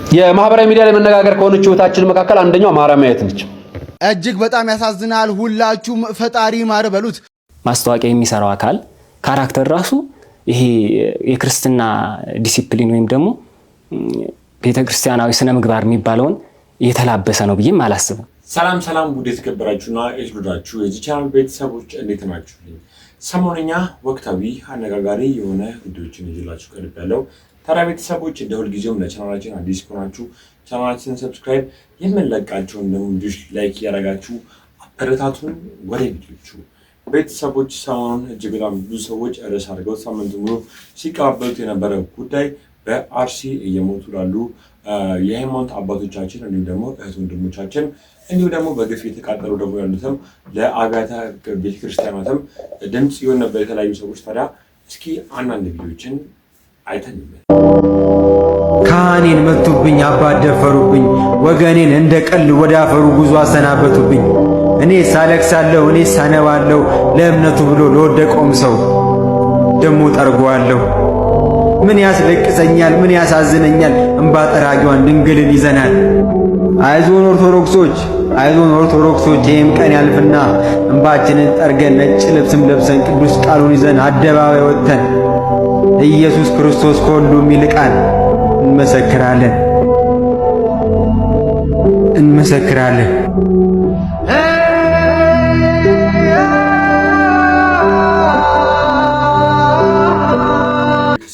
የማህበራዊ ሚዲያ ላይ መነጋገር ከሆነች ህይወታችን መካከል አንደኛው ማርያማዊት ነች። እጅግ በጣም ያሳዝናል። ሁላችሁም ፈጣሪ ማር በሉት። ማስተዋቂያ የሚሰራው አካል ካራክተር ራሱ ይሄ የክርስትና ዲሲፕሊን ወይም ደግሞ ቤተክርስቲያናዊ ስነ ምግባር የሚባለውን የተላበሰ ነው ብዬም አላስብም። ሰላም ሰላም፣ ውድ የተከበራችሁና የተወደዳችሁ የዚህ ቻናል ቤተሰቦች እንዴት ናችሁ? ሰሞነኛ ወቅታዊ አነጋጋሪ የሆነ ቪዲዮዎችን ይዤላችሁ ቀርቤያለሁ። ታዲያ ቤተሰቦች እንደ ሁልጊዜውም ለቻናላችን አዲስ ከሆናችሁ ቻናላችንን ሰብስክራይብ፣ የምንለቃቸውን ደግሞ ቪዲዮዎች ላይክ ያደረጋችሁ አበረታቱን። ወደ ቪዲዮቹ ቤተሰቦች ሰሞኑን እጅግ በጣም ብዙ ሰዎች ርዕስ አድርገው ሳምንት ሙሉ ሲቀባበሉት የነበረ ጉዳይ በአርሲ እየሞቱ ላሉ የሃይማኖት አባቶቻችን እንዲሁም ደግሞ እህት ወንድሞቻችን እንዲሁም ደግሞ በግፍ የተቃጠሉ ደግሞ ያሉትም ለአብያተ ቤተክርስቲያናትም ድምጽ ይሆን ነበር የተለያዩ ሰዎች። ታዲያ እስኪ አንዳንድ ቪዲዮዎችን አይተን ካህኔን መቱብኝ፣ አባደፈሩብኝ፣ ወገኔን እንደ ቀል ወደ አፈሩ ጉዞ አሰናበቱብኝ። እኔ ሳለቅሳለሁ፣ እኔ ሳነባለሁ፣ ለእምነቱ ብሎ ለወደቀውም ሰው ደሞ ጠርጓለሁ። ምን ያስለቅሰኛል፣ ምን ያሳዝነኛል፣ እንባ ጠራጊዋን ድንግልን ይዘናል። አይዞን ኦርቶዶክሶች፣ አይዞን ኦርቶዶክሶች፣ ይህም ቀን ያልፍና እንባችንን ጠርገን ነጭ ልብስም ለብሰን ቅዱስ ቃሉን ይዘን አደባባይ ወጥተን ኢየሱስ ክርስቶስ ከሁሉም ይልቃል እንመሰክራለን፣ እንመሰክራለን።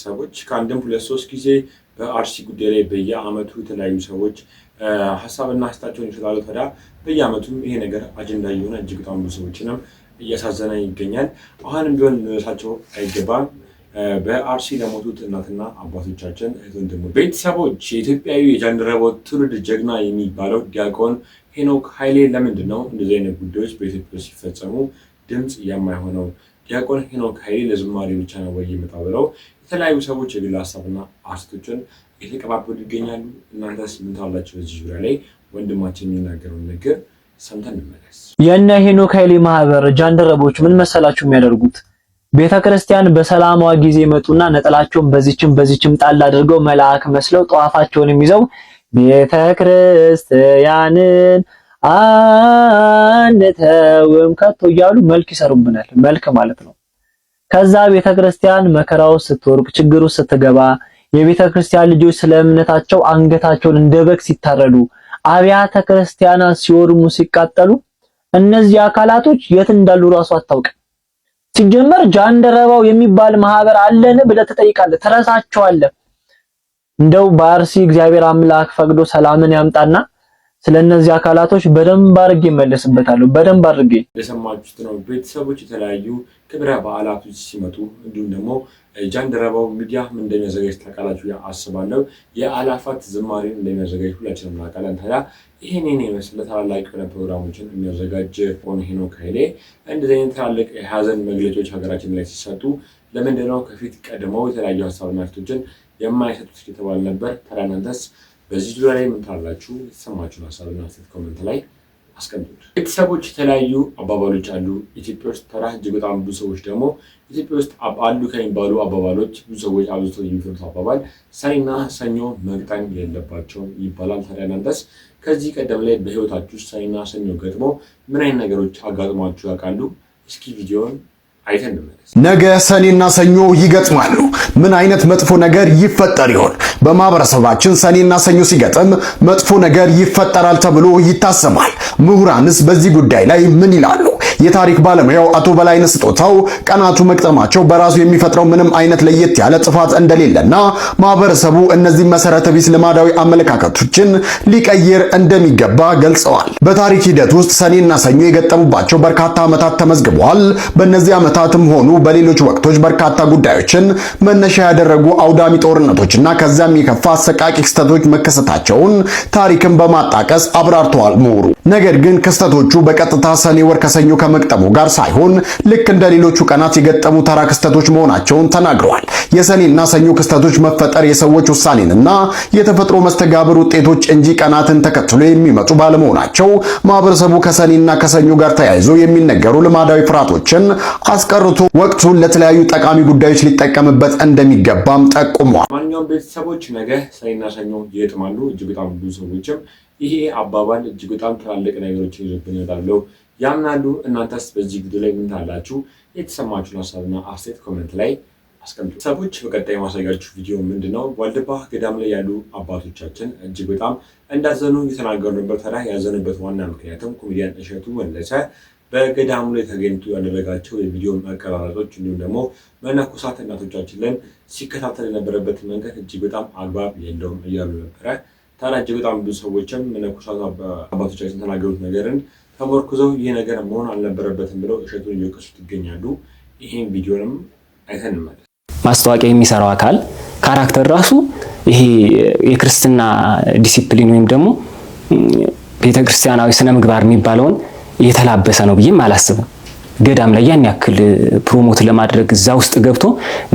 ሰዎች ከአንድም ሁለት ሶስት ጊዜ በአርሲ ጉዳይ ላይ በየአመቱ የተለያዩ ሰዎች ሀሳብና አስተያየታቸውን ይሰጣሉ። ታዲያ በየአመቱም ይሄ ነገር አጀንዳ እየሆነ እጅግ በጣም ብዙ ሰዎችንም እያሳዘነ ይገኛል። አሁንም ቢሆን ልንረሳቸው አይገባም። በአርሲ ለሞቱት እናትና አባቶቻችን ወንድሞች፣ ቤተሰቦች የኢትዮጵያዊ የጃንደረባው ትውልድ ጀግና የሚባለው ዲያቆን ሄኖክ ኃይሌ ለምንድን ነው እንደዚህ አይነት ጉዳዮች በኢትዮጵያ ሲፈጸሙ ድምጽ የማይሆነው? ዲያቆን ሄኖክ ኃይሌ ለዝማሬ ብቻ ነው ወይ የመጣው ብለው የተለያዩ ሰዎች የግል ሀሳብና አስተያየቶችን እየተቀባበሉ ይገኛሉ። እናንተስ ምን ታላችሁ? በዚህ ዙሪያ ላይ ወንድማችን የሚናገረውን ነገር ሰምተን እንመለስ። የነ ሄኖክ ኃይሌ ማህበር ጃንደረቦች ምን መሰላችሁ የሚያደርጉት? ቤተክርስቲያን በሰላማዋ ጊዜ መጡና ነጠላቸውን በዚችም ጣል አድርገው መልአክ መስለው ጧፋቸውን ይዘው ቤተክርስቲያንን አንተውም ከቶ እያሉ መልክ ይሰሩብናል። መልክ ማለት ነው። ከዛ ቤተክርስቲያን መከራው ስትወርቅ ችግሩ ስትገባ የቤተክርስቲያን ልጆች ስለ እምነታቸው አንገታቸውን እንደ በግ ሲታረዱ አብያተ ክርስቲያናት ሲወድሙ ሲቃጠሉ እነዚህ አካላቶች የት እንዳሉ ራሱ አታውቅም። ሲጀመር ጃንደረባው የሚባል ማህበር አለን ብለህ ትጠይቃለህ፣ ትረሳቸዋለህ። እንደው በአርሲ እግዚአብሔር አምላክ ፈቅዶ ሰላምን ያምጣና ስለነዚህ አካላቶች በደንብ አድርጌ እመለስበታለሁ። በደንብ አድርጌ የሰማችሁት ነው። ቤተሰቦች የተለያዩ ክብረ በዓላቶች ሲመጡ እንዲሁም ደግሞ ጃንደረባው ሚዲያ ምን እንደሚያዘጋጅ ታውቃላችሁ አስባለሁ። የአላፋት ዝማሬን እንደሚያዘጋጅ ሁላችንም እናውቃለን። ታዲያ ይሄን የመሰለ ታላላቅ የሆነ ፕሮግራሞችን የሚያዘጋጅ ሄኖክ ኃይሌ እንደዚህ አይነት ታላላቅ የሀዘን መግለጫዎች ሀገራችን ላይ ሲሰጡ ለምንድን ነው ከፊት ቀድመው የተለያዩ ሀሳብና አስተያየቶችን የማይሰጡት የተባለ ነበር። ታዲያ እናንተስ በዚህ ዙሪያ ላይ ምን ታላላችሁ? የተሰማችሁን ሀሳብና አስተያየት ኮሜንት ላይ አስቀምጡ። ቤተሰቦች የተለያዩ አባባሎች አሉ ኢትዮጵያ ውስጥ። ታዲያ እጅግ በጣም ብዙ ሰዎች ደግሞ ኢትዮጵያ ውስጥ አሉ ከሚባሉ አባባሎች ብዙ ሰዎች አብዝተው የሚፈሩት አባባል ሰኔና ሰኞ መግጠም የለባቸውም ይባላል። ታዲያ እናንተስ ከዚህ ቀደም ላይ በህይወታችሁ ውስጥ ሰኔና ሰኞ ገጥሞ ምን አይነት ነገሮች አጋጥሟችሁ ያውቃሉ? እስኪ ቪዲዮውን አይተን እንመለስ። ነገ ሰኔና ሰኞ ይገጥማሉ። ምን አይነት መጥፎ ነገር ይፈጠር ይሆን? በማህበረሰባችን ሰኔና ሰኞ ሲገጥም መጥፎ ነገር ይፈጠራል ተብሎ ይታሰባል። ምሁራንስ በዚህ ጉዳይ ላይ ምን ይላሉ? የታሪክ ባለሙያው አቶ በላይነህ ስጦታው ቀናቱ መግጠማቸው በራሱ የሚፈጥረው ምንም አይነት ለየት ያለ ጥፋት እንደሌለና ማህበረሰቡ እነዚህ መሰረተ ቢስ ልማዳዊ አመለካከቶችን ሊቀይር እንደሚገባ ገልጸዋል። በታሪክ ሂደት ውስጥ ሰኔና ሰኞ የገጠሙባቸው በርካታ ዓመታት ተመዝግበዋል። በእነዚህ ዓመታትም ሆኑ በሌሎች ወቅቶች በርካታ ጉዳዮችን መነሻ ያደረጉ አውዳሚ ጦርነቶችና ከዛም የከፋ አሰቃቂ ክስተቶች መከሰታቸውን ታሪክን በማጣቀስ አብራርተዋል ምሁሩ። ነገር ግን ክስተቶቹ በቀጥታ ሰኔ ወር ከሰኞ ከመቅጠሙ ጋር ሳይሆን ልክ እንደ ሌሎቹ ቀናት የገጠሙ ተራ ክስተቶች መሆናቸውን ተናግረዋል። የሰኔና ሰኞ ክስተቶች መፈጠር የሰዎች ውሳኔንና የተፈጥሮ መስተጋብር ውጤቶች እንጂ ቀናትን ተከትሎ የሚመጡ ባለመሆናቸው ማህበረሰቡ ከሰኔና ከሰኞ ጋር ተያይዞ የሚነገሩ ልማዳዊ ፍርሃቶችን አስቀርቶ ወቅቱን ለተለያዩ ጠቃሚ ጉዳዮች ሊጠቀምበት እንደሚገባም ጠቁመዋል። ማንኛውም ቤተሰቦች ነገ ሰኔና ሰኞ ይገጥማሉ። እጅግ በጣም ብዙ ሰዎችም ይሄ አባባል እጅግ በጣም ትላልቅ ነገሮችን ይዞብን ይላሉ ያምናሉ። እናንተስ በዚህ ቪዲዮ ላይ ምን ታላችሁ? የተሰማችሁን ሀሳብና አስተያየት ኮሜንት ላይ አስቀምጡ። ሰዎች በቀጣይ ማሳያችሁ ቪዲዮ ምንድነው ዋልድባ ገዳም ላይ ያሉ አባቶቻችን እጅግ በጣም እንዳዘኑ እየተናገሩ ነበር። ታዲያ ያዘኑበት ዋና ምክንያትም ኮሜዲያን እሸቱ መለሰ በገዳሙ ላይ ተገኝቶ ያደረጋቸው የቪዲዮ መቀራረጾች እንዲሁም ደግሞ መነኮሳት እናቶቻችን ላይ ሲከታተል የነበረበት መንገድ እጅግ በጣም አግባብ የለውም እያሉ ነበረ። ታዲያ እጅግ በጣም ብዙ ሰዎችም መነኮሳት አባቶቻችን ተናገሩት ነገርን ተመርኩዘው ይህ ነገር መሆን አልነበረበትም ብለው እሸቱን እየወቀሱት ይገኛሉ። ይህን ቪዲዮንም አይተን እንመለስ። ማስታወቂያ የሚሰራው አካል ካራክተር ራሱ ይሄ የክርስትና ዲሲፕሊን ወይም ደግሞ ቤተክርስቲያናዊ ስነ ምግባር የሚባለውን የተላበሰ ነው ብዬም አላስብም። ገዳም ላይ ያን ያክል ፕሮሞት ለማድረግ እዛ ውስጥ ገብቶ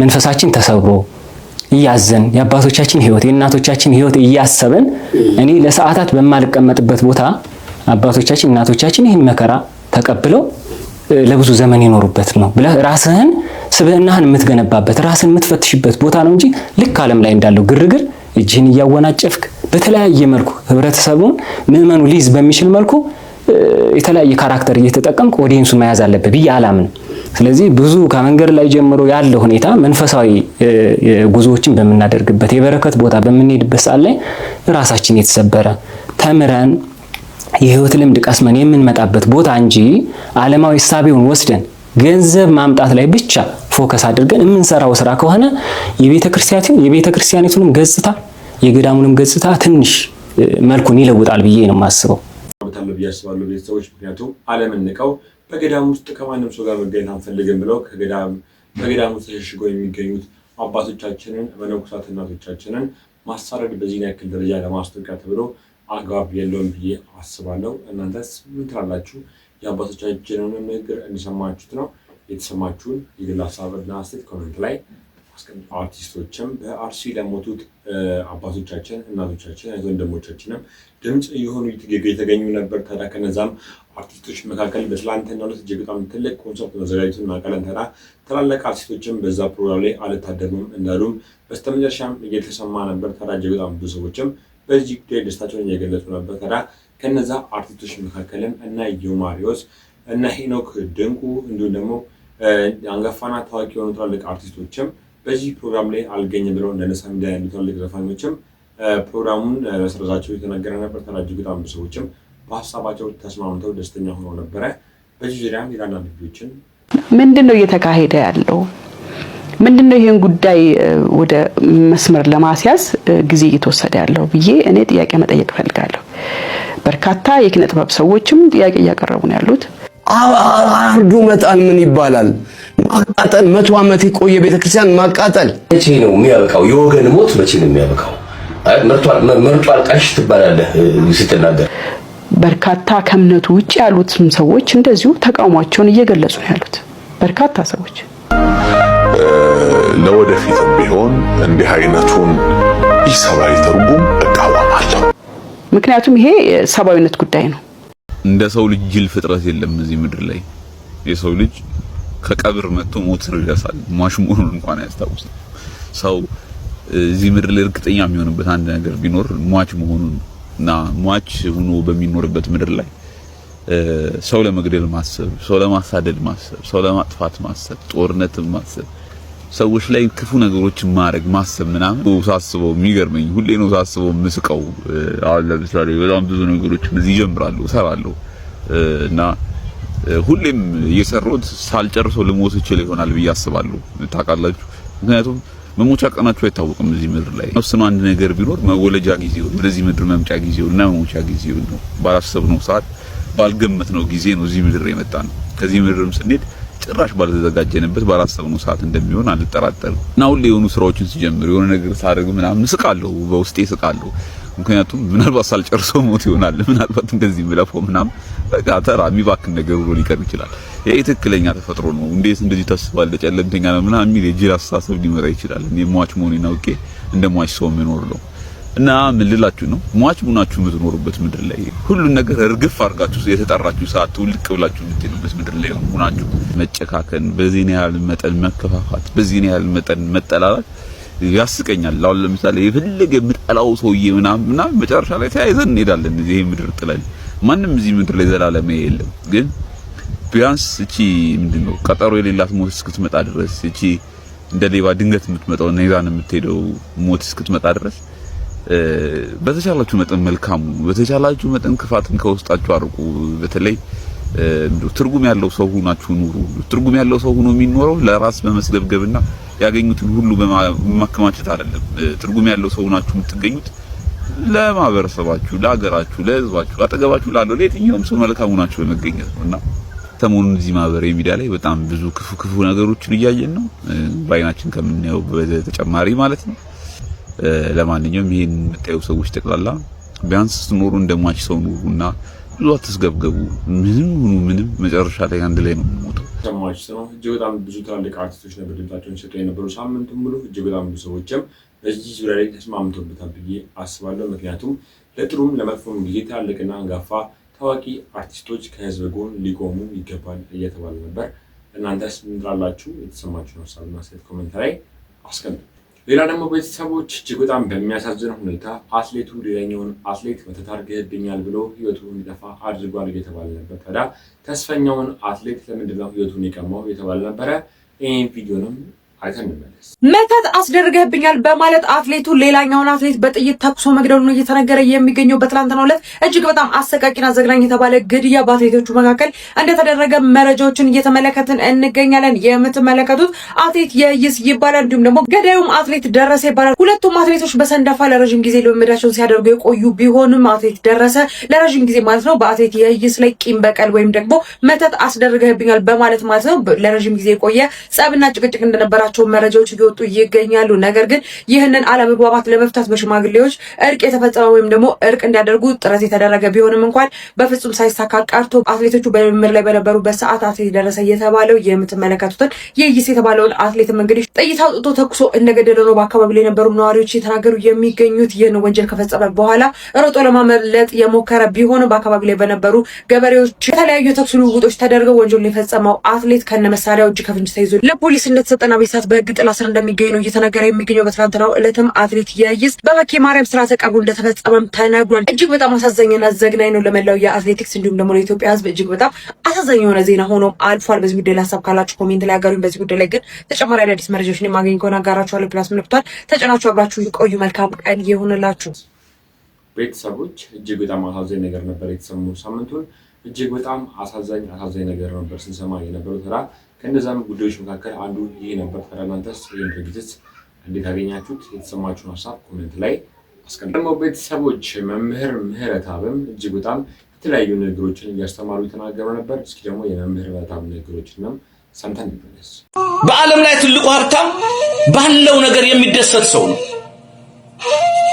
መንፈሳችን ተሰብሮ እያዘን የአባቶቻችን ህይወት የእናቶቻችን ህይወት እያሰበን እኔ ለሰዓታት በማልቀመጥበት ቦታ አባቶቻችን እናቶቻችን ይህን መከራ ተቀብለው ለብዙ ዘመን ይኖሩበት ነው ብለህ ራስህን ስብዕናህን የምትገነባበት ራስህን የምትፈትሽበት ቦታ ነው እንጂ ልክ ዓለም ላይ እንዳለው ግርግር እጅህን እያወናጨፍክ በተለያየ መልኩ ህብረተሰቡን ምዕመኑ ሊይዝ በሚችል መልኩ የተለያየ ካራክተር እየተጠቀምክ ኦዲየንሱ መያዝ አለበት ብዬ አላምንም። ስለዚህ ብዙ ከመንገድ ላይ ጀምሮ ያለው ሁኔታ መንፈሳዊ ጉዞዎችን በመናደርግበት የበረከት ቦታ በመንሄድበት ሰዓት ላይ ራሳችን የተሰበረ ተምረን የህይወት ልምድ ቀስመን የምንመጣበት ቦታ እንጂ ዓለማዊ ሳቢውን ወስደን ገንዘብ ማምጣት ላይ ብቻ ፎከስ አድርገን የምንሰራው ስራ ከሆነ የቤተክርስቲያኒቱንም ገጽታ የገዳሙንም ገጽታ ትንሽ መልኩን ይለውጣል ብዬ ነው የማስበው። ታለው ቢያስባሉ ቤተሰቦች ምክንያቱም ዓለምን ንቀው በገዳም ውስጥ ከማንም ሰው ጋር መገናኘት አንፈልግም ብለው በገዳም ውስጥ ተሸሽገው የሚገኙት አባቶቻችንን መነኮሳት እናቶቻችንን ማሳረድ በዚህ ያክል ደረጃ ለማስጠንቀቅ ተብሎ አግባብ የለውም ብዬ አስባለሁ። እናንተስ ምን ትላላችሁ? የአባቶቻችንን ንግግር እንዲሰማችሁት ነው የተሰማችሁን የግል ሀሳብና አስተያየት ኮሜንት ላይ አስቀምጡ። አርቲስቶችም በአርሲ ለሞቱት አባቶቻችን እናቶቻችን ወንድሞቻችንም ድምጽ የሆኑ የተገኙ ነበር። ታዲያ ከነዛም አርቲስቶች መካከል በትላንትናው ዕለት እጅግ በጣም ትልቅ ኮንሰርት መዘጋጀቱን እናውቃለን። ታዲያ ትላልቅ አርቲስቶችም በዛ ፕሮግራም ላይ አልታደሙም እንዳሉም በስተመጨረሻም እየተሰማ ነበር። ታዲያ እጅግ በጣም ብዙ ሰዎችም በዚህ ጉዳይ ደስታቸውን እየገለጹ ነበር። ታዲያ ከነዛ አርቲስቶች መካከልም እና ዮማሪዎስ እና ሄኖክ ድንቁ እንዲሁም ደግሞ አንጋፋና ታዋቂ የሆኑ ትላልቅ አርቲስቶችም በዚህ ፕሮግራም ላይ አልገኝም ብለው እንደነሳ ሚዲያ ያሉ ትላልቅ ዘፋኞችም ፕሮግራሙን መስረዛቸው የተነገረ ነበር። ታዲያ እጅግ በጣም ብዙ ሰዎችም በሀሳባቸው ተስማምተው ደስተኛ ሆነው ነበረ። በዚህ ዙሪያም ሌላ ልጆችን ምንድነው እየተካሄደ ያለው? ምንድነው ይሄን ጉዳይ ወደ መስመር ለማስያዝ ጊዜ እየተወሰደ ያለው ብዬ እኔ ጥያቄ መጠየቅ ፈልጋለሁ። በርካታ የኪነ ጥበብ ሰዎችም ጥያቄ እያቀረቡ ነው ያሉት። አርዱ መጣል ምን ይባላል? ማቃጠል 100 ዓመት የቆየ ቤተክርስቲያን ማቃጠል መቼ ነው የሚያበቃው? የወገን ሞት መቼ ነው የሚያበቃው? መርጧል ቃሽ ትባላለህ ስትናገር። በርካታ ከእምነቱ ውጭ ያሉትም ሰዎች እንደዚሁ ተቃውሟቸውን እየገለጹ ነው ያሉት። በርካታ ሰዎች ለወደፊትም ቢሆን እንዲህ አይነቱን ኢሰብአዊ ትርጉም እቃወማለሁ። ምክንያቱም ይሄ ሰብአዊነት ጉዳይ ነው። እንደ ሰው ልጅ ጅል ፍጥረት የለም እዚህ ምድር ላይ። የሰው ልጅ ከቀብር መጥቶ ሞትን ይረሳል። ሟች መሆኑን እንኳን አያስታውስም። ሰው እዚህ ምድር ላይ እርግጠኛ የሚሆንበት አንድ ነገር ቢኖር ሟች መሆኑን እና ሟች ሆኖ በሚኖርበት ምድር ላይ ሰው ለመግደል ማሰብ፣ ሰው ለማሳደድ ማሰብ፣ ሰው ለማጥፋት ማሰብ፣ ጦርነትን ማሰብ፣ ሰዎች ላይ ክፉ ነገሮችን ማድረግ ማሰብ ምናምን ሳስበው የሚገርመኝ ሁሌ ነው ሳስበው ምስቀው። አሁን ለምሳሌ በጣም ብዙ ነገሮች እዚህ ይጀምራሉ እሰራለሁ እና ሁሌም እየሰሩት ሳልጨርሰው ልሞት ይችላል ይሆናል ብዬ አስባለሁ። ታውቃላችሁ፣ ምክንያቱም መሞቻ ቀናቸው አይታወቅም እዚህ ምድር ላይ። ነፍስም አንድ ነገር ቢኖር መወለጃ ጊዜው ወደዚህ ምድር መምጫ ጊዜው እና መሞቻ ጊዜው ነው። ባላሰብነው ሰዓት ባልገመትነው ጊዜ ነው እዚህ ምድር የመጣ ነው። ከዚህ ምድርም ስንሄድ ጭራሽ ባልተዘጋጀንበት ባላሰብነው ሰዓት እንደሚሆን አልጠራጠርም። እና ሁሌ የሆኑ ስራዎችን ሲጀምር የሆነ ነገር ሳደርግ ምናምን ስቃለሁ፣ በውስጤ ስቃለሁ። ምክንያቱም ምናልባት ሳልጨርሰው ሞት ይሆናል፣ ምናልባት እንደዚህ ምለፈው ምናምን በቃ ተራ የሚባክን ነገር ብሎ ሊቀር ይችላል። ይሄ ትክክለኛ ተፈጥሮ ነው። እንዴት እንደዚህ ታስባለህ ጨለምተኛ ነው ምናምን የሚል የጅል አስተሳሰብ ሊመጣ ይችላል። እኔ ሟች መሆኔን አውቄ እንደ ሟች ሰው መኖር ነው እና ምን ልላችሁ ነው፣ ሟች ሆናችሁ የምትኖሩበት ምድር ላይ ሁሉን ነገር እርግፍ አድርጋችሁ የተጠራችሁ ሰዓት ውልቅ ብላችሁ የምትሄዱበት ምድር ላይ ሆናችሁ መጨካከን፣ በዚህ ያህል መጠን መከፋፋት፣ በዚህ ያህል መጠን መጠላላት ያስቀኛል። አሁን ለምሳሌ የፈለገ የምጠላው ሰውዬ ምናምን መጨረሻ ላይ ተያይዘን እንሄዳለን። እዚህ ምድር ጥለን ማንም እዚህ ምድር ላይ ዘላለም የለም። ግን ቢያንስ እቺ ምንድነው ቀጠሮ የሌላት ሞት እስክትመጣ ድረስ እቺ እንደ ሌባ ድንገት የምትመጣው እና ይዛን የምትሄደው ሞት እስክትመጣ ድረስ በተቻላችሁ መጠን መልካሙ፣ በተቻላችሁ መጠን ክፋትን ከውስጣችሁ አርቁ። በተለይ ትርጉም ያለው ሰው ሆናችሁ ኑሩ። ትርጉም ያለው ሰው ሆኖ የሚኖረው ለራስ በመስገብገብና ያገኙትን ሁሉ በማከማቸት አይደለም። ትርጉም ያለው ሰው ሆናችሁ የምትገኙት ለማህበረሰባችሁ፣ ለሀገራችሁ፣ ለህዝባችሁ፣ አጠገባችሁ ላለው ለየትኛውም ሰው መልካም ሆናችሁ በመገኘት ነውና ሰሞኑን እዚህ ማህበራዊ ሚዲያ ላይ በጣም ብዙ ክፉ ነገሮችን እያየን ነው፣ በአይናችን ከምናየው በተጨማሪ ማለት ነው። ለማንኛውም ይሄን የምታዩ ሰዎች ጠቅላላ ቢያንስ ስትኖሩ እንደማች ሰው ኑሩና ብዙ አትስገብገቡ። ምንም መጨረሻ ላይ አንድ ላይ ነው የምሞተው። ሰማች ነው። እጅግ በጣም ብዙ ትላልቅ አርቲስቶች ነበር ድምጻቸውን ሲሰጡ የነበሩ ሳምንቱን ሙሉ። እጅግ በጣም ብዙ ሰዎችም በዚህ ዙሪያ ላይ ተስማምተውበታል ብዬ አስባለሁ። ምክንያቱም ለጥሩም ለመጥፎም ጊዜ ትላልቅና አንጋፋ ታዋቂ አርቲስቶች ከህዝብ ጎን ሊቆሙ ይገባል እየተባለ ነበር። እናንተስ ምን ትላላችሁ? የተሰማችሁን ሀሳብና አስተያየት ኮሜንት ላይ አስቀምጡ። ሌላ ደግሞ ቤተሰቦች እጅግ በጣም በሚያሳዝን ሁኔታ አትሌቱ ሌላኛውን አትሌት መተታርገህብኛል ብሎ ህይወቱ እንዲጠፋ አድርጓል እየተባለ ነበር። ታዲያ ተስፈኛውን አትሌት ለምንድነው ህይወቱን የቀማው እየተባለ ነበረ። ይህን ቪዲዮንም አይተን እንመለስ። መተት አስደርገህብኛል በማለት አትሌቱ ሌላኛውን አትሌት በጥይት ተኩሶ መግደሉ ነው እየተነገረ የሚገኘው። በትላንትናው ዕለት እጅግ በጣም አሰቃቂና ዘግናኝ የተባለ ግድያ በአትሌቶቹ መካከል እንደተደረገ መረጃዎችን እየተመለከትን እንገኛለን። የምትመለከቱት አትሌት የይስ ይባላል፣ እንዲሁም ደግሞ ገዳዩም አትሌት ደረሰ ይባላል። ሁለቱም አትሌቶች በሰንዳፋ ለረጅም ጊዜ ልምምዳቸውን ሲያደርጉ የቆዩ ቢሆንም አትሌት ደረሰ ለረጅም ጊዜ ማለት ነው በአትሌት የይስ ላይ ቂም በቀል ወይም ደግሞ መተት አስደርገህብኛል በማለት ማለት ነው ለረጅም ጊዜ የቆየ ጸብና ጭቅጭቅ እንደነበረ መረጃዎች እየወጡ ይገኛሉ። ነገር ግን ይህንን አለመግባባት ለመፍታት በሽማግሌዎች እርቅ የተፈጸመ ወይም ደግሞ እርቅ እንዲያደርጉ ጥረት የተደረገ ቢሆንም እንኳን በፍጹም ሳይሳካ ቀርቶ አትሌቶቹ በልምምድ ላይ በነበሩበት ሰዓት አትሌት ደረሰ የተባለው የምትመለከቱትን የይስ የተባለውን አትሌትም እንግዲህ ጥይት አውጥቶ ተኩሶ እንደገደለ ነው በአካባቢው ላይ የነበሩ ነዋሪዎች የተናገሩ የሚገኙት። ይህን ወንጀል ከፈጸመ በኋላ ሮጦ ለማመለጥ የሞከረ ቢሆንም በአካባቢው ላይ በነበሩ ገበሬዎች የተለያዩ ተኩስ ልውውጦች ተደርገው ወንጀሉን የፈጸመው አትሌት ከነመሳሪያው እጅ ከፍንጅ ተይዞ ለፖሊስ እንደተሰጠና በህግ ጥላ ስር እንደሚገኝ ነው እየተነገረ የሚገኘው። በትናንትናው ዕለትም አትሌት የይስ በመኬ ማርያም ስርዓተ ቀብሩ እንደተፈጸመም ተነግሯል። እጅግ በጣም አሳዛኝና ዘግናኝ ነው ለመላው የአትሌቲክስ እንዲሁም ደግሞ ለኢትዮጵያ ሕዝብ እጅግ በጣም አሳዛኝ የሆነ ዜና ሆኖም አልፏል። በዚህ ጉዳይ ላይ ሀሳብ ካላችሁ ኮሜንት ላይ አጋሩኝ። በዚህ ጉዳይ ላይ ግን ተጨማሪ አዳዲስ መረጃዎችን የማገኝ ከሆነ አጋራችኋለሁ። ፕላስ ምልክቷል ተጨናችሁ አብራችሁ ይቆዩ። መልካም ቀን ይሁንላችሁ። ቤተሰቦች እጅግ በጣም አሳዛኝ ነገር ነበር የተሰማው። ሳምንቱን እጅግ በጣም አሳዛኝ ነገር ነበር ስንሰማ የነበረው። ተራ ከእነዛም ጉዳዮች መካከል አንዱ ይሄ ነበር። እናንተስ ይህን ድርጊት እንዴት አገኛችሁት? የተሰማችሁን ሀሳብ ኮሜንት ላይ አስቀምጡ። ደግሞ ቤተሰቦች መምህር ምህረተአብም እጅግ በጣም የተለያዩ ንግግሮችን እያስተማሩ የተናገሩ ነበር። እስኪ ደግሞ የመምህር ምህረተአብ ንግግሮችንም ሰምተን እንመለስ። በዓለም ላይ ትልቁ ሀብታም ባለው ነገር የሚደሰት ሰው ነው።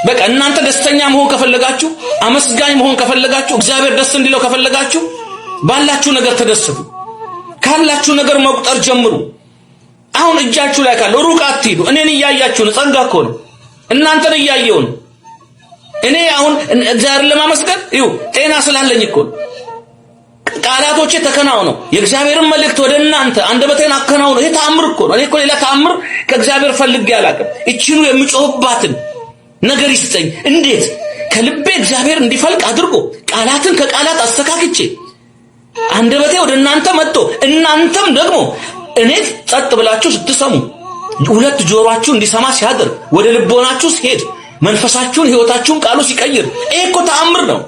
በቃ እናንተ ደስተኛ መሆን ከፈለጋችሁ፣ አመስጋኝ መሆን ከፈለጋችሁ፣ እግዚአብሔር ደስ እንዲለው ከፈለጋችሁ ባላችሁ ነገር ተደሰቱ። ካላችሁ ነገር መቁጠር ጀምሩ። አሁን እጃችሁ ላይ ካለ ሩቅ አትሂዱ። እኔን እያያችሁ ነው። ጸጋ እኮ ነው። እናንተን እያየሁ ነው። እኔ አሁን እግዚአብሔር ለማመስገን ይኸው ጤና ስላለኝ እኮ ቃላቶቼ ተከናውነው የእግዚአብሔርን መልእክት ወደ እናንተ አንደበቴን አከናውነው። ይሄ ተአምር እኮ ነው። እኔ እኮ ሌላ ተአምር ከእግዚአብሔር ፈልጌ አላውቅም። እቺኑ የምጮህባትን ነገር ይስጠኝ። እንዴት ከልቤ እግዚአብሔር እንዲፈልቅ አድርጎ ቃላትን ከቃላት አስተካክቼ አንደበቴ ወደ እናንተ መጥቶ እናንተም ደግሞ እኔ ጸጥ ብላችሁ ስትሰሙ ሁለት ጆሮአችሁ እንዲሰማ ሲያደርግ ወደ ልቦናችሁ ሲሄድ መንፈሳችሁን ህይወታችሁን ቃሉ ሲቀይር ይሄ እኮ ተአምር ነው።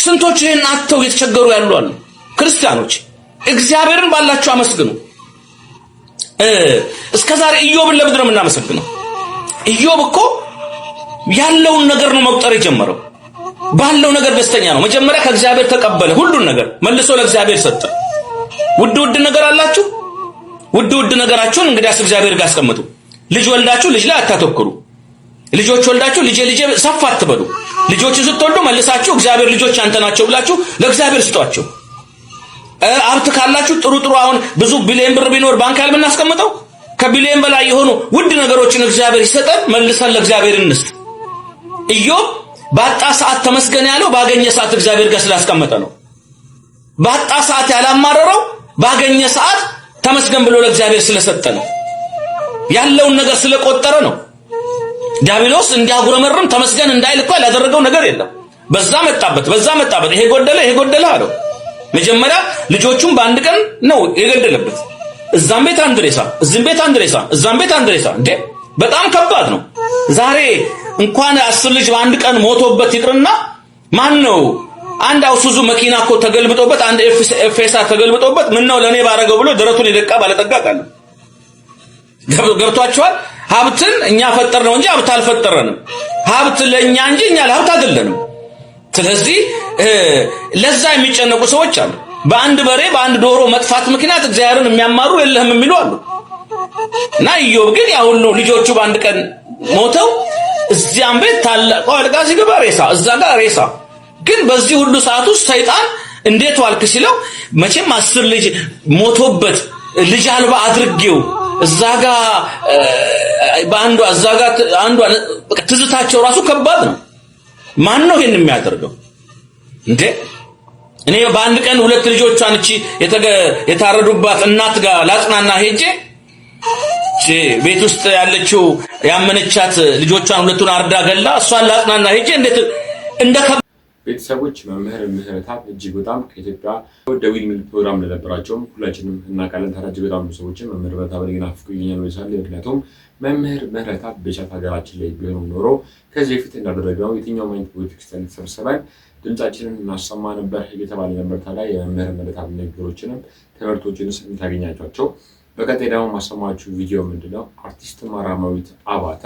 ስንቶች ይሄን አጥተው የተቸገሩ ያሉ አሉ። ክርስቲያኖች እግዚአብሔርን ባላችሁ አመስግኑ። እስከዛሬ ኢዮብን ለምንድን ነው የምናመሰግነው? ኢዮብ እኮ ያለውን ነገር ነው መቁጠር የጀመረው። ባለው ነገር ደስተኛ ነው። መጀመሪያ ከእግዚአብሔር ተቀበለ ሁሉን ነገር መልሶ ለእግዚአብሔር ሰጠ። ውድ ነገር አላችሁ። ውድ ነገራችሁን እንግዲያስ እግዚአብሔር ጋር አስቀምጡ። ልጅ ወልዳችሁ ልጅ ላይ አታተኩሩ። ልጆች ወልዳችሁ ልጄ ሰፋ አትበሉ። ልጆችን ስትወልዱ መልሳችሁ እግዚአብሔር ልጆች አንተ ናቸው ብላችሁ ለእግዚአብሔር ስጧቸው። ሀብት ካላችሁ ጥሩ አሁን ብዙ ቢሊየን ብር ቢኖር ባንክ ላይ የምናስቀምጠው ከቢሊየን በላይ የሆኑ ውድ ነገሮችን እግዚአብሔር ይሰጠን፣ መልሰን ለእግዚአብሔር እንስጥ። ኢዮብ ባጣ ሰዓት ተመስገን ያለው ባገኘ ሰዓት እግዚአብሔር ጋር ስላስቀመጠ ነው። ባጣ ሰዓት ያላማረረው ባገኘ ሰዓት ተመስገን ብሎ ለእግዚአብሔር ስለሰጠ ነው። ያለውን ነገር ስለቆጠረ ነው። ዲያብሎስ እንዲያጉረመርም ተመስገን እንዳይል እኮ ያላደረገው ነገር የለም። በዛ መጣበት ይሄ ጎደለ አለው። መጀመሪያ ልጆቹን በአንድ ቀን ነው የገደለበት። እዛም ቤት አንድ ሬሳ፣ እዚህም ቤት አንድ ሬሳ፣ እዛም ቤት አንድ ሬሳ። እንዴ በጣም ከባድ ነው። ዛሬ እንኳን 10 ልጅ በአንድ ቀን ሞቶበት ይቅርና ማን ነው አንድ አውሱዙ መኪና እኮ ተገልብጦበት አንድ ኤፍኤሳ ተገልብጦበት ምን ነው ለኔ ባረገው ብሎ ደረቱን ይደቃ ባለጠጋ ቃል ገብቷቸዋል። ሀብትን እኛ ፈጠር ነው እንጂ ሀብት አልፈጠረንም። ሀብት ለኛ እንጂ እኛ ለሀብት አይደለንም። ስለዚህ ለዛ የሚጨነቁ ሰዎች አሉ። በአንድ በሬ በአንድ ዶሮ መጥፋት ምክንያት እግዚአብሔርን የሚያማሩ የለህም የሚሉ አሉ። እና ኢዮብ ግን ያ ሁሉ ልጆቹ በአንድ ቀን ሞተው እዚያም ቤት ታላቁ አልጋ ሲገባ ሬሳ፣ እዛ ጋር ሬሳ። ግን በዚህ ሁሉ ሰዓት ውስጥ ሰይጣን እንዴት ዋልክ ሲለው መቼም 10 ልጅ ሞቶበት ልጅ አልባ አድርጌው እዛ ጋር በአንዷ እዛ ጋር አንዷ ትዝታቸው ራሱ ከባድ ነው። ማን ነው ይሄን የሚያደርገው እንዴ? እኔ በአንድ ቀን 2 ልጆቿን እቺ የታረዱባት እናት ጋር ላጽናና ሄጄ ቤት ውስጥ ያለችው ያመነቻት ልጆቿን 2ቱን አርዳ ገላ እሷን ላጽናና ሄጄ እንደ ቤተሰቦች መምህር ምህረተአብ እጅግ በጣም ከኢትዮጵያ ደዊል ሚል ፕሮግራም ለነበራቸውም ሁላችንም እናውቃለን። ታዲያ እጅግ በጣም ሰዎችን መምህር ምህረተአብን ይናፍቁኛል ነው ይሳል። ምክንያቱም መምህር ምህረተአብ በቻት ሀገራችን ላይ ቢሆን ኖሮ ከዚህ በፊት እንዳደረግነው የትኛውም አይነት ቤተክርስቲያን ተሰብስበን ድምጻችንን እናሰማ ነበር እየተባለ ነበር። ታዲያ የመምህር ምህረተአብ ንግግሮችንም ትምህርቶችንስ እንታገኛቸው። በቀጣይ ደግሞ ማሰማችሁ ቪዲዮ ምንድነው? አርቲስት ማራማዊት አባተ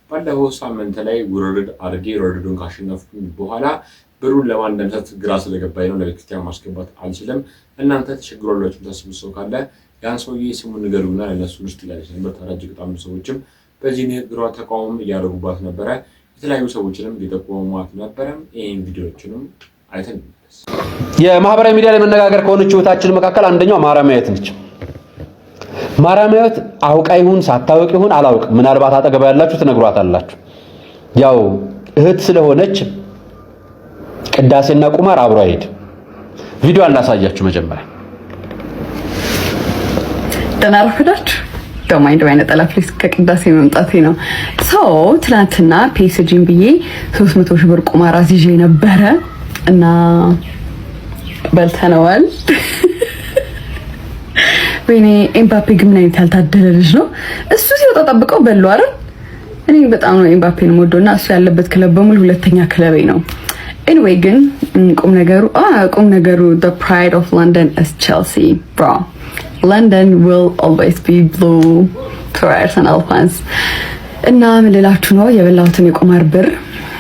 ባለፈው ሳምንት ላይ ውርርድ አድርጌ ውርርዱን ካሸነፍኩኝ በኋላ ብሩን ለማን እንደምሰጥ ግራ ስለገባኝ ነው ለቤተክርስቲያን ማስገባት አልችልም። እናንተ ተቸግሯላችሁ ታስቡ ሰው ካለ ያን ሰውዬ ስሙን ንገሩና ለነሱ ውስጥ ያለች ነበር። ታዲያ እጅግ በጣም ሰዎችም በዚህ ንግግሯ ተቃውሞ እያደረጉባት ነበረ። የተለያዩ ሰዎችንም ሊጠቁሟት ነበረ። ይሄን ቪዲዮዎችንም አይተን የማህበራዊ ሚዲያ ላይ መነጋገር ከሆነች ህይወታችን መካከል አንደኛው ማራማዊት ነች። ማራማዊት አውቃ ይሁን ሳታውቅ ይሁን አላውቅ፣ ምናልባት አጠገባ ያላችሁ ትነግሯታላችሁ። ያው እህት ስለሆነች ቅዳሴና ቁማር አብሮ አይሄድ። ቪዲዮ አላሳያችሁ መጀመሪያ ተናርፈዳችሁ ደማይንድ ባይነ ጠላፍ ሊስት ከቅዳሴ መምጣቴ ነው። ሰው ትላንትና ፒኤስጂን ብዬ 300 ሺህ ብር ቁማር አዝዤ ነበረ እና በልተነዋል። ወይኔ ኤምባፔ ግን ምን አይነት ያልታደለ ልጅ ነው። እሱ ሲወጣ ጠብቀው በሉ አይደል? እኔ በጣም ነው ኤምባፔን የምወደውና እሱ ያለበት ክለብ በሙሉ ሁለተኛ ክለቤ ነው። ኤኒዌይ ግን ቁም ነገሩ the pride of London is Chelsea bro. London will always be blue for Arsenal fans. እና ምን ልላችሁ ነው የበላሁትን የቁማር ብር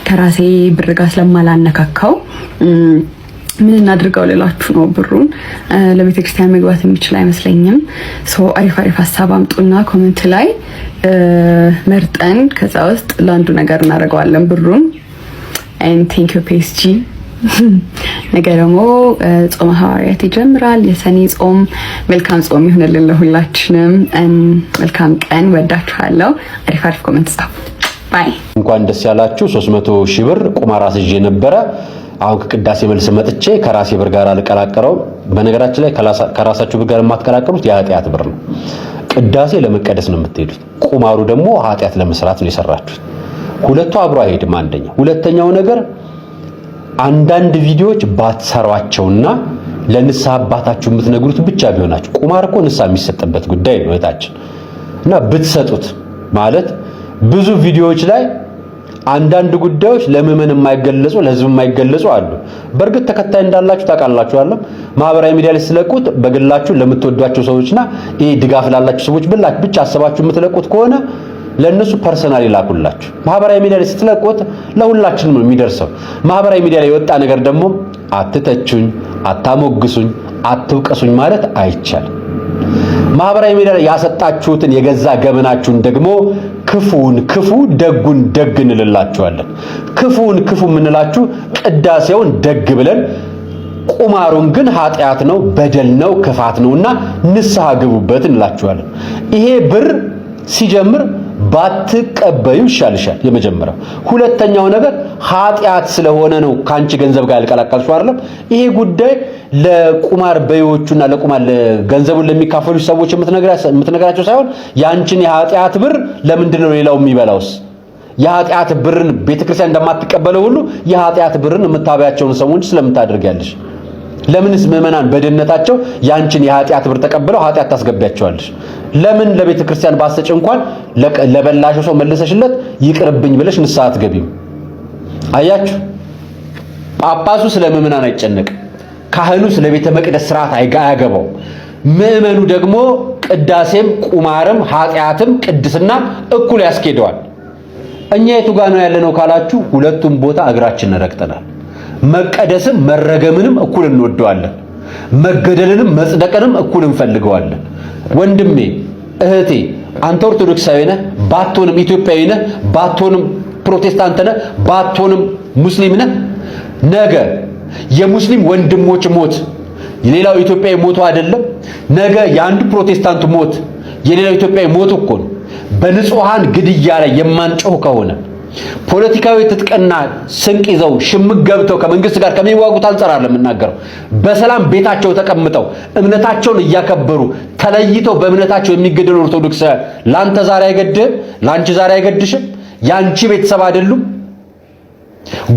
ከራሴ ብር ጋር ስለማላነካካው ምን እናድርገው ልላችሁ ነው። ብሩን ለቤተ ክርስቲያን መግባት የሚችል አይመስለኝም። ሶ አሪፍ ሐሳብ አምጡና ኮሜንት ላይ መርጠን ከዛ ውስጥ ለአንዱ ነገር እናደርገዋለን ብሩን። and thank you PSG ነገ ደግሞ ጾመ ሐዋርያት ይጀምራል። የሰኔ ጾም መልካም ጾም ይሁንልን ለሁላችንም። መልካም ቀን። ወዳችኋለሁ። አሪፍ ኮሜንት ጻፉ። ባይ። እንኳን ደስ ያላችሁ። 300 ሺህ ብር ቁማር አስይዤ ነበረ። አሁን ከቅዳሴ መልስ መጥቼ ከራሴ ብር ጋር አልቀላቀረው። በነገራችን ላይ ከራሳችሁ ብር ጋር የማትቀላቀሉት የኃጢአት ብር ነው። ቅዳሴ ለመቀደስ ነው የምትሄዱት። ቁማሩ ደግሞ ኃጢአት ለመስራት ነው የሰራችሁት። ሁለቱ አብሮ አይሄድም። አንደኛ ሁለተኛው ነገር አንዳንድ ቪዲዮዎች ባትሰሯቸውና ለንስሐ አባታችሁ የምትነግሩት ብቻ ቢሆናችሁ። ቁማር እኮ ንስሐ የሚሰጥበት ጉዳይ ነው እህታችን። እና ብትሰጡት ማለት ብዙ ቪዲዮዎች ላይ አንዳንድ ጉዳዮች ለምእመን የማይገለጹ ለህዝብ የማይገለጹ አሉ። በእርግጥ ተከታይ እንዳላችሁ ታውቃላችሁ አይደል? ማህበራዊ ሚዲያ ላይ ስለቁት በግላችሁ ለምትወዷቸው ሰዎችና ይሄ ድጋፍ ላላችሁ ሰዎች ብቻ አስባችሁ የምትለቁት ከሆነ ለነሱ ፐርሰናል ይላኩላችሁ። ማህበራዊ ሚዲያ ላይ ስትለቁት ለሁላችንም ነው የሚደርሰው። ማህበራዊ ሚዲያ ላይ የወጣ ነገር ደግሞ አትተቹኝ፣ አታሞግሱኝ፣ አትውቀሱኝ ማለት አይቻልም። ማህበራዊ ሚዲያ ላይ ያሰጣችሁትን የገዛ ገመናችሁን ደግሞ ክፉን ክፉ ደጉን ደግ እንልላችኋለን። ክፉን ክፉ የምንላችሁ ቅዳሴውን ደግ ብለን ቁማሩን ግን ኃጢአት ነው፣ በደል ነው፣ ክፋት ነውና ንስሐ ግቡበት እንላችኋለን። ይሄ ብር ሲጀምር ባትቀበዩ ይሻልሻል። የመጀመሪያው። ሁለተኛው ነገር ኃጢአት ስለሆነ ነው ካንቺ ገንዘብ ጋር ያልቀላቀልሽው አይደለም። ይሄ ጉዳይ ለቁማር በዮቹና ለቁማር ገንዘቡን ለሚካፈሉ ሰዎች የምትነግራቸው ሳይሆን ያንቺን የኃጢአት ብር ለምንድን ነው ሌላው የሚበላውስ? የኃጢአት ብርን ቤተክርስቲያን እንደማትቀበለው ሁሉ የኃጢአት ብርን የምታበያቸውን ሰዎች ስለምታደርጊያለሽ። ለምንስ ምዕመናን በድነታቸው ያንቺን የኃጢአት ብር ተቀብለው ኃጢአት ታስገቢያቸዋለሽ? ለምን ለቤተክርስቲያን ባሰጭ እንኳን ለበላሽው ሰው መልሰሽለት ይቅርብኝ ብለሽ ንስሐ አትገቢም? አያችሁ፣ ጳጳሱ ስለ ምዕመናን አይጨነቅም። ካህኑ ስለ ቤተ መቅደስ ስርዓት አያገባው። ምዕመኑ ደግሞ ቅዳሴም ቁማርም ኃጢአትም ቅድስና እኩል ያስኬደዋል። እኛ የቱ ጋር ነው ያለነው ካላችሁ፣ ሁለቱም ቦታ እግራችንን ረግጠናል። መቀደስም መረገምንም እኩል እንወደዋለን። መገደልንም መጽደቅንም እኩል እንፈልገዋለን። ወንድሜ እህቴ፣ አንተ ኦርቶዶክሳዊ ነህ ባትሆንም ኢትዮጵያዊ ነህ ባትሆንም ፕሮቴስታንት ነህ ባትሆንም ሙስሊም ነህ፣ ነገ የሙስሊም ወንድሞች ሞት የሌላው ኢትዮጵያዊ ሞቱ አይደለም። ነገ የአንዱ ፕሮቴስታንት ሞት የሌላው ኢትዮጵያዊ ሞት እኮ ነው። በንጹሃን ግድያ ላይ የማንጮህ ከሆነ ፖለቲካዊ ትጥቀና ስንቅ ይዘው ሽምቅ ገብተው ከመንግስት ጋር ከሚዋጉት አንጻር አይደለም የምናገረው። በሰላም ቤታቸው ተቀምጠው እምነታቸውን እያከበሩ ተለይተው በእምነታቸው የሚገደሉ ኦርቶዶክስ ላንተ ዛሬ አይገድህም፣ ላንቺ ዛሬ አይገድሽም። ያንቺ ቤተሰብ አይደሉም።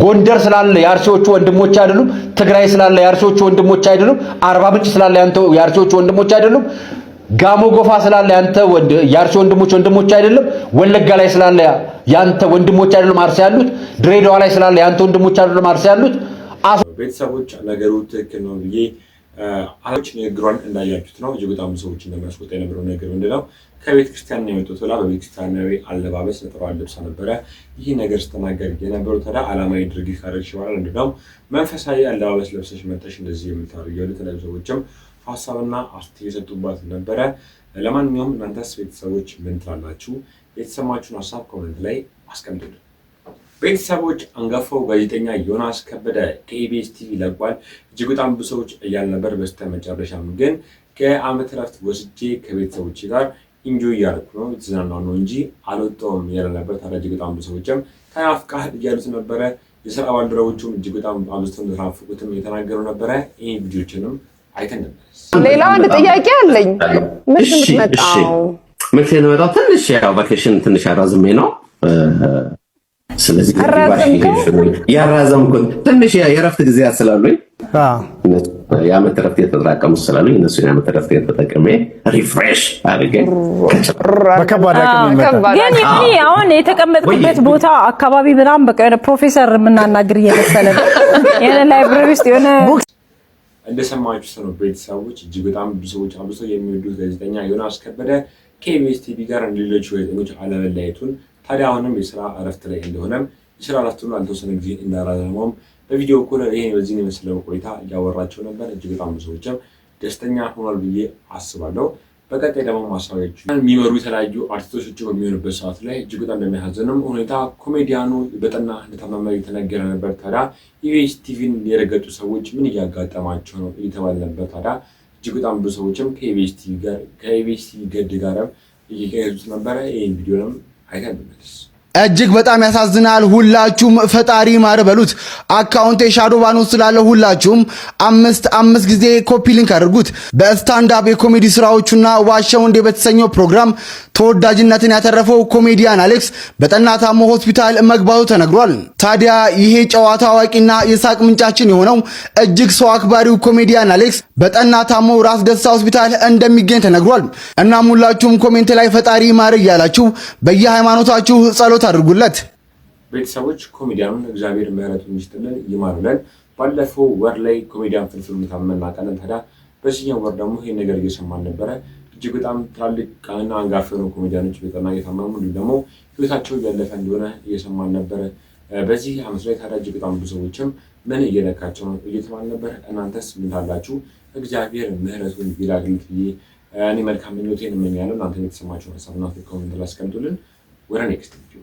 ጎንደር ስላለ የአርሲዎቹ ወንድሞች አይደሉም። ትግራይ ስላለ የአርሲዎቹ ወንድሞች አይደሉም። አርባ ምንጭ ስላለ ያንተ የአርሲዎቹ ወንድሞች አይደሉም። ጋሞ ጎፋ ስላለ ያንተ የአርሲ ወንድሞች አይደለም። ወለጋ ላይ ስላለ ያንተ ወንድሞች አይደለም አርሲ ያሉት። ድሬዳዋ ላይ ስላለ ያንተ ወንድሞች አይደለም አርሲ ያሉት። ቤተሰቦች ነገሩ ትክክል ነው ብዬ አሁን ንግግሯን እንዳያችሁት ነው። እጅግ በጣም ሰዎች እንደሚያስቆጣ የነበረው ነገር ምንድነው? ከቤተ ክርስቲያን ነው የመጡት ብላ በቤተ ክርስቲያናዊ አለባበስ ነጥሯን ለብሳ ነበረ። ይህ ነገር ስተናገር የነበረው ታዲያ ዓላማዊ ድርጊት ካደረግሽ በኋላ ምንድነው መንፈሳዊ አለባበስ ለብሰሽ መጥተሽ እንደዚህ የምታደርጊው? ለተለያዩ ሰዎችም ሀሳብና አስተያየት የሰጡባት ነበረ። ለማንኛውም እናንተስ ቤተሰቦች ምን ትላላችሁ? የተሰማችሁን ሀሳብ ኮሜንት ላይ አስቀምጡልን። ቤተሰቦች አንጋፋው ጋዜጠኛ ዮናስ ከበደ ከኢቢኤስ ቲቪ ለቋል። እጅግ በጣም ብዙ ሰዎች እያልነበር በስተመጨረሻም ግን ከዓመት እረፍት ወስጄ ከቤተሰቦች ጋር ኢንጆይ እያደረኩ ነው የተዝናናሁ ነው እንጂ አልወጣሁም እያለ ነበር። ታዲያ እጅግ በጣም ብዙ ሰዎችም ተናፍቀሃል እያሉት ነበረ። የስራ ባልደረቦቹም እጅግ በጣም አብዝተው እንደተናፈቁትም የተናገሩ ነበረ። ይህ ቪዲዮችንም አይተን ነበር። ሌላ አንድ ጥያቄ አለኝ። መቼ የምትመጣው? መቼ ነው የምመጣው? ትንሽ ያው ቫኬሽን ትንሽ አራዝሜ ነው። ስለዚህ ያራዘምኩት ትንሽ የእረፍት ጊዜያት ስላሉኝ የዓመት እረፍት የተጠራቀሙ ስላሉኝ እነሱ የዓመት እረፍት የተጠቀሜ ሪፍሬሽ አድርጌ በከባድ ግን አሁን የተቀመጥኩበት ቦታ አካባቢ በጣም በቃ ፕሮፌሰር የምናናግር እየመሰለ ነው። የሆነ ላይብረሪ ውስጥ የሆነ እንደሰማችሁ ነው ቤተሰቦች። እጅግ በጣም ብዙ ሰዎች አብዝተው የሚወዱት ጋዜጠኛ ዮናስ ከበደ ከኢቢኤስ ቲቪ ጋር እንደሌሎች ጋዜጠኞች አለመለያየቱን፣ ታዲያ አሁንም የስራ እረፍት ላይ እንደሆነም የስራ እረፍቱን አልተወሰነ ጊዜ እንዳራዘመውም በቪዲዮ ኮል ይሄን በዚህ የመሰለ ቆይታ እያወራቸው ነበር። እጅግ በጣም ብዙ ሰዎችም ደስተኛ ሆኗል ብዬ አስባለሁ። በቀጣይ ደግሞ ማሳያችሁ የሚመሩ የተለያዩ አርቲስቶች በሚሆኑበት ሰዓት ላይ እጅግ በጣም እንደሚያሳዝንም ሁኔታ ኮሜዲያኑ በጠና እንደታመመ የተነገረ ነበር። ታዲያ ኢቢኤስ ቲቪን የረገጡ ሰዎች ምን እያጋጠማቸው ነው እየተባለ ነበር። ታዲያ እጅግ በጣም ብዙ ሰዎችም ከኢቢኤስ ቲቪ ገድ ጋርም እየገዙት ነበረ። ይህን ቪዲዮንም አይተን እንመለስ። እጅግ በጣም ያሳዝናል። ሁላችሁም ፈጣሪ ማር በሉት። አካውንቴ ሻዶ ባን ውስጥ ስላለ ሁላችሁም አምስት ጊዜ ኮፒ ሊንክ አድርጉት። በስታንዳፕ የኮሜዲ ስራዎቹና ዋሻው እንደ በተሰኘው ፕሮግራም ተወዳጅነትን ያተረፈው ኮሜዲያን አሌክስ በጠና ታሞ ሆስፒታል መግባቱ ተነግሯል። ታዲያ ይሄ ጨዋታ አዋቂና የሳቅ ምንጫችን የሆነው እጅግ ሰው አክባሪው ኮሜዲያን አሌክስ በጠና ታሞ ራስ ደስታ ሆስፒታል እንደሚገኝ ተነግሯል። እናም ሁላችሁም ኮሜንት ላይ ፈጣሪ ማር እያላችሁ በየሃይማኖታችሁ ጸሎት አድርጉለት። ቤተሰቦች ኮሜዲያኑን እግዚአብሔር ምሕረቱን ይስጥልን ይማርልን። ባለፈው ወር ላይ ኮሜዲያን ፍልፍሉ ታመመ ቀን። ታዲያ በዚህኛው ወር ደግሞ ይሄን ነገር እየሰማን ነበረ። እጅግ በጣም ትላልቅና አንጋፋ የሆኑ ኮሜዲያኖች በጠና እየታመሙ እንዲሁም ደግሞ ህይወታቸው እያለፈ እንደሆነ እየሰማን ነበረ። በዚህ ዓመት ላይ ታዲያ እጅግ በጣም ብዙ ሰዎችም ምን እየነካቸው ነው እየተባለ ነበር። እናንተስ ምን ታላችሁ? እግዚአብሔር ምሕረቱን ይላግልት ብዬ እኔ መልካም ምኞቴን እመኛለሁ። እናንተ የተሰማችሁን ሀሳብና ኮሜንት ላይ አስቀምጡልን። ወደ ኔክስት ቪዲዮ።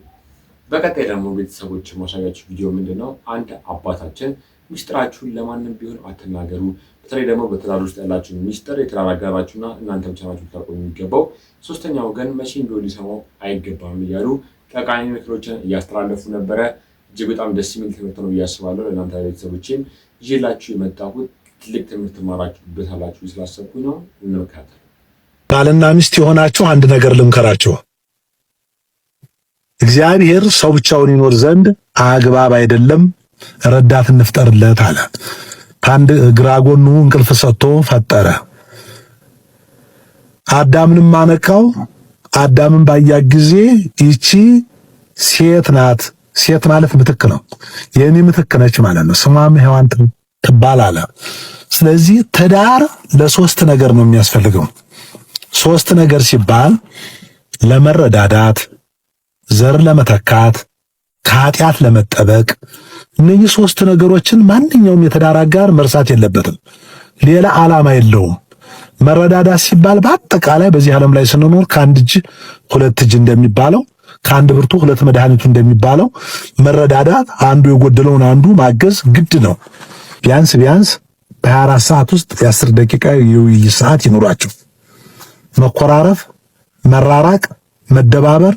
በቀጣይ ደግሞ ቤተሰቦች ማሳያችሁ ቪዲዮ ምንድነው? አንድ አባታችን ሚስጥራችሁን ለማንም ቢሆን አትናገሩ። በተለይ ደግሞ በትዳር ውስጥ ያላችሁ ሚስጥር የትዳር አጋራችሁና እናንተ ብቻ ናችሁ ልታውቁ የሚገባው፣ ሶስተኛ ወገን መቼም ቢሆን ሊሰማው አይገባም እያሉ ጠቃሚ ምክሮችን እያስተላለፉ ነበረ። እጅግ በጣም ደስ የሚል ትምህርት ነው ብዬ አስባለሁ። ለእናንተ ቤተሰቦችም ይዤላችሁ የመጣሁት ትልቅ ትምህርት ትማራችሁበታላችሁ ስላሰብኩኝ ነው። እንመካከል። ባልና ሚስት የሆናችሁ አንድ ነገር ልምከራችሁ። እግዚአብሔር ሰው ብቻውን ይኖር ዘንድ አግባብ አይደለም፣ ረዳት እንፍጠርለት አለ። ከአንድ ግራ ጎኑ እንቅልፍ ሰጥቶ ፈጠረ። አዳምንም አነቃው። አዳምን ባያት ጊዜ ይቺ ሴት ናት። ሴት ማለት ምትክ ነው። የኔ ምትክ ነች ማለት ነው። ስሟም ሔዋን ትባል አለ። ስለዚህ ትዳር ለሶስት ነገር ነው የሚያስፈልገው። ሶስት ነገር ሲባል ለመረዳዳት፣ ዘር ለመተካት፣ ከኃጢአት ለመጠበቅ። እነዚህ ሶስት ነገሮችን ማንኛውም የትዳር አጋር መርሳት የለበትም። ሌላ ዓላማ የለውም። መረዳዳት ሲባል በአጠቃላይ በዚህ ዓለም ላይ ስንኖር ከአንድ እጅ ሁለት እጅ እንደሚባለው፣ ከአንድ ብርቱ ሁለት መድኃኒቱ እንደሚባለው መረዳዳት አንዱ የጎደለውን አንዱ ማገዝ ግድ ነው። ቢያንስ በ24 ሰዓት ውስጥ የ10 ደቂቃ የውይይት ሰዓት ይኖራችሁ። መኮራረፍ፣ መራራቅ፣ መደባበር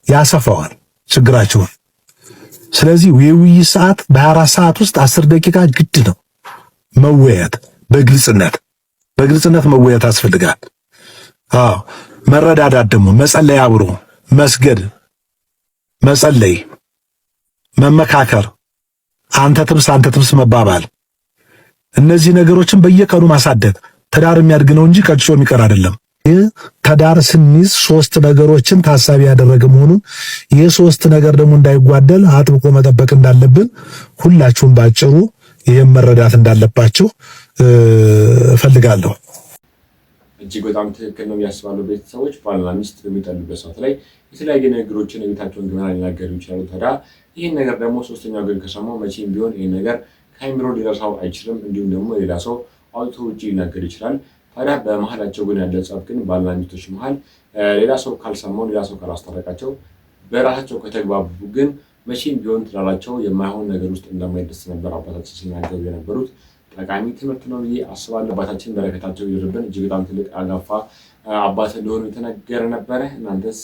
ያሰፋዋል ችግራችሁን። ስለዚህ የውይይት ሰዓት በ24 ሰዓት ውስጥ 10 ደቂቃ ግድ ነው። መወያየት በግልጽነት መወያየት ያስፈልጋል። መረዳዳት ደግሞ መጸለይ፣ አብሮ መስገድ፣ መጸለይ፣ መመካከር፣ አንተ ትብስ መባባል፣ እነዚህ ነገሮችን በየቀኑ ማሳደግ ትዳር የሚያድግ ነው እንጂ ቀጭጮ የሚቀር አይደለም። ትዳር ስንይዝ ሶስት ነገሮችን ታሳቢ ያደረገ መሆኑን ይህ ሶስት ነገር ደግሞ እንዳይጓደል አጥብቆ መጠበቅ እንዳለብን ሁላችሁም ባጭሩ ይህም መረዳት እንዳለባችሁ እፈልጋለሁ። እጅግ በጣም ትክክል ነው ያስባሉ። ቤተሰቦች ባልና ሚስት በሚጣሉበት ሰዓት ላይ የተለያየ ነገሮችን የቤታቸውን ገመና ሊናገሩ ይችላሉ። ታዲያ ይህን ነገር ደግሞ ሶስተኛው ግን ከሰማው መቼም ቢሆን ይህን ነገር ከአይምሮ ሊረሳው አይችልም። እንዲሁም ደግሞ ሌላ ሰው አውጥቶ ውጭ ሊናገር ይችላል። ታዲያ በመሀላቸው ግን ያለ ጸብ ግን ባልና ሚስቶች መሀል ሌላ ሰው ካልሰማው፣ ሌላ ሰው ካላስታረቃቸው፣ በራሳቸው ከተግባቡ ግን መቼም ቢሆን ትዳራቸው የማይሆን ነገር ውስጥ እንደማይደርስ ነበር አባታችን ሲናገሩ የነበሩት። ጠቃሚ ትምህርት ነው ብዬ አስባለሁ። አባታችን በረከታቸው ይድርብን። እጅግ በጣም ትልቅ አጋፋ አባት እንደሆኑ የተነገረ ነበረ። እናንተስ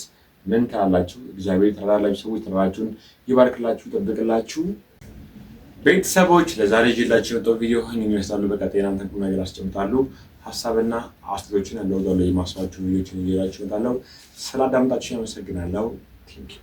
ምን ትላላችሁ? እግዚአብሔር ተራራላችሁ ሰዎች ተራራችሁን ይባርክላችሁ፣ ይጠብቅላችሁ። ቤተሰቦች ለዛሬ ይዤላችሁ የመጣው ቪዲዮ ይህን ይመስላሉ። በቀጣይ እናንተ ቁም ነገር አስጨምጣለሁ። ሀሳብና አስተያየቶችን እንደወጣው ላይ ማስዋችሁ ቪዲዮችን ይዤላችሁ እመጣለሁ። ስላዳመጣችሁ አመሰግናለሁ። ቴንክ ዩ